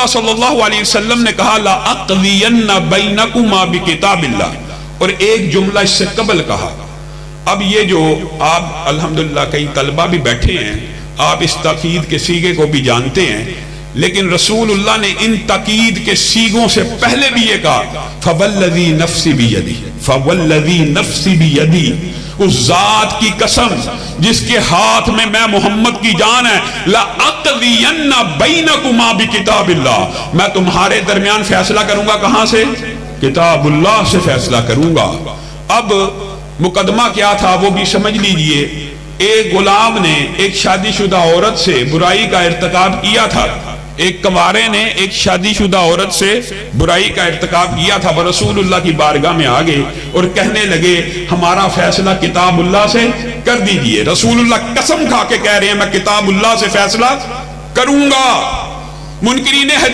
सल्लल्लाहु अलैहि वसल्लम ने कहा ला अक़ज़ियन्ना बैनकुमा बिकिताबिल्लाह, और एक जुमला इससे कबल कहा। अब ये जो आप अल्हम्दुलिल्लाह कई तलबा भी बैठे हैं, आप इस ताकीद के सीगे को भी जानते हैं, लेकिन रसूलुल्लाह ने इन ताकीद के सीगों से पहले भी ये कहा फवल्लज़ी नफ्सी बियदी, फवल्लज़ी नफ्सी बियदी, उस जात की कसम जिसके हाथ में मैं मोहम्मद की जान है, ला अक़ज़ियन्ना बैनकुमा बिकिताबिल्लाह, मैं तुम्हारे दरमियान फैसला करूंगा। कहां से? किताबुल्लाह से फैसला करूंगा। अब मुकदमा क्या था वो भी समझ लीजिए। एक गुलाम ने एक शादीशुदा औरत से बुराई का इर्तिकाब किया था, एक कंवारे ने एक शादीशुदा औरत से बुराई का इर्तिकाब किया था। वह रसूलुल्लाह की बारगाह में आ गए और कहने लगे हमारा फैसला किताबुल्लाह से कर दीजिए। रसूलुल्लाह कसम खा के कह रहे हैं मैं किताबुल्लाह से फैसला करूंगा। मुनकिरीन हदीस